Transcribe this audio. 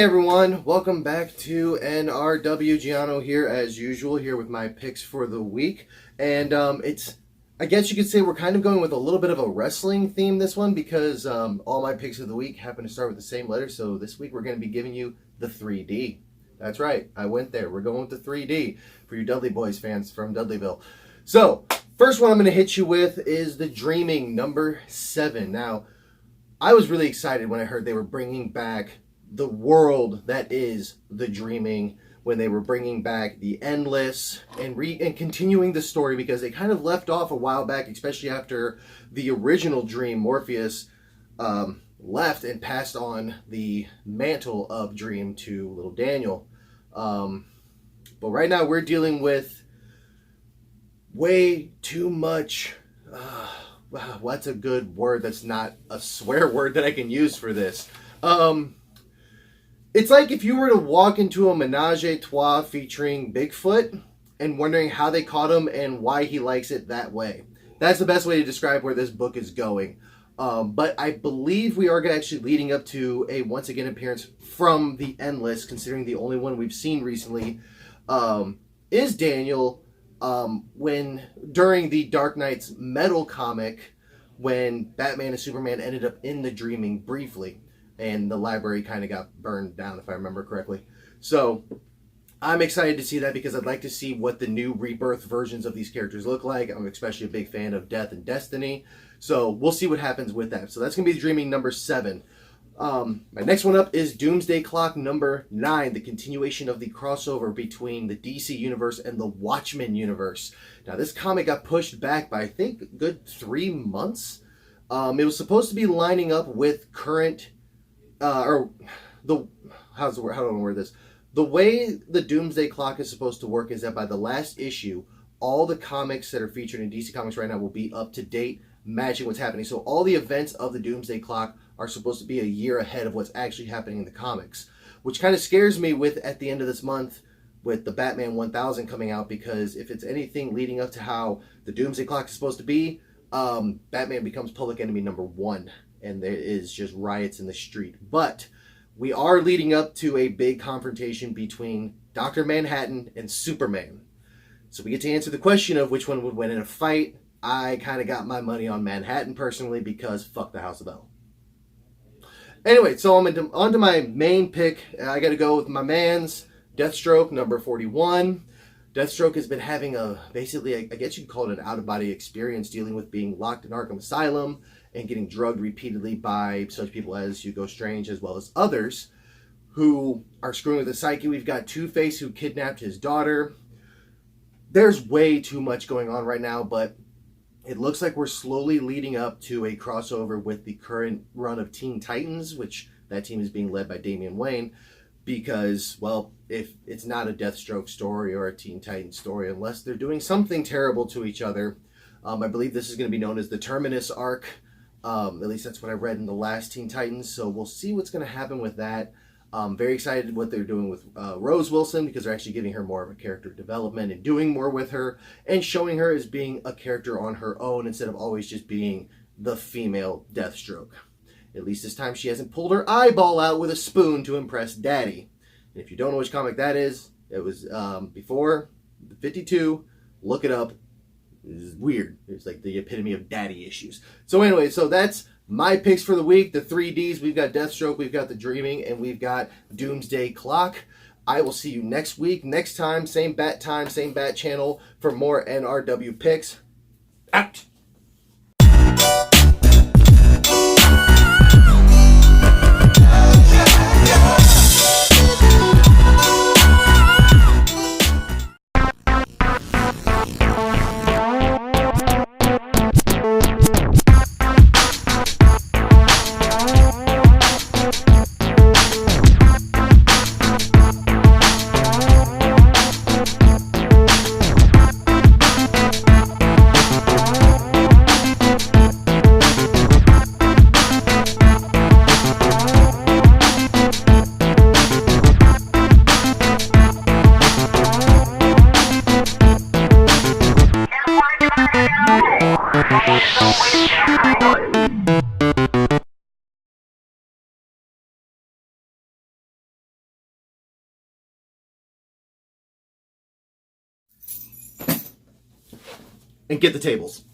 everyone, welcome back to NRW. Giano here as usual, here with my picks for the week. And I guess you could say we're kind of going with a little bit of a wrestling theme this one because all my picks of the week happen to start with the same letter. So this week we're going to be giving you the 3D. That's right, I went there. We're going with the 3D for you Dudley Boys fans from Dudleyville. So, first one I'm going to hit you with is The Dreaming, number 7. Now, I was really excited when I heard they were bringing back the world that is The Dreaming, when they were bringing back the Endless and continuing the story, because they kind of left off a while back, especially after the original Dream, Morpheus, left and passed on the mantle of Dream to little Daniel. But right now we're dealing with way too much. Wow, what's a good word that's not a swear word that I can use for this? It's like if you were to walk into a menage a trois featuring Bigfoot and wondering how they caught him and why he likes it that way. That's the best way to describe where this book is going. But I believe we are actually leading up to a once again appearance from the Endless, considering the only one we've seen recently is Daniel when during the Dark Knight's Metal comic, when Batman and Superman ended up in the Dreaming briefly. And the library kind of got burned down, if I remember correctly. So I'm excited to see that because I'd like to see what the new rebirth versions of these characters look like. I'm especially a big fan of Death and Destiny. So we'll see what happens with that. So that's going to be Dreaming number 7. My next one up is Doomsday Clock number 9, the continuation of the crossover between the DC universe and the Watchmen universe. Now this comic got pushed back by I think a good 3 months. It was supposed to be lining up with current... how do I word this? The way the Doomsday Clock is supposed to work is that by the last issue, all the comics that are featured in DC Comics right now will be up to date, matching what's happening. So all the events of the Doomsday Clock are supposed to be a year ahead of what's actually happening in the comics, which kind of scares me with at the end of this month with the Batman 1000 coming out, because if it's anything leading up to how the Doomsday Clock is supposed to be, Batman becomes public enemy number 1. And there is just riots in the street. But we are leading up to a big confrontation between Dr. Manhattan and Superman. So we get to answer the question of which one would win in a fight. I kind of got my money on Manhattan personally, because fuck the House of L. Anyway, so I'm on to my main pick. I got to go with my man's Deathstroke, number 41. Deathstroke has been having basically, I guess you could call it an out-of-body experience, dealing with being locked in Arkham Asylum and getting drugged repeatedly by such people as Hugo Strange, as well as others who are screwing with his psyche. We've got Two-Face, who kidnapped his daughter. There's way too much going on right now, but it looks like we're slowly leading up to a crossover with the current run of Teen Titans, which that team is being led by Damian Wayne, because, well, if it's not a Deathstroke story or a Teen Titans story, unless they're doing something terrible to each other, I believe this is going to be known as the Terminus arc. At least that's what I read in the last Teen Titans, so we'll see what's going to happen with that. Very excited what they're doing with Rose Wilson, because they're actually giving her more of a character development and doing more with her and showing her as being a character on her own instead of always just being the female Deathstroke. At least this time she hasn't pulled her eyeball out with a spoon to impress Daddy. And if you don't know which comic that is, it was before the 52. Look it up. It's weird. It's like the epitome of daddy issues. So anyway, so that's my picks for the week. The 3Ds. We've got Deathstroke, we've got The Dreaming, and we've got Doomsday Clock. I will see you next week. Next time, same bat channel for more NRW picks. Out! and get the tables.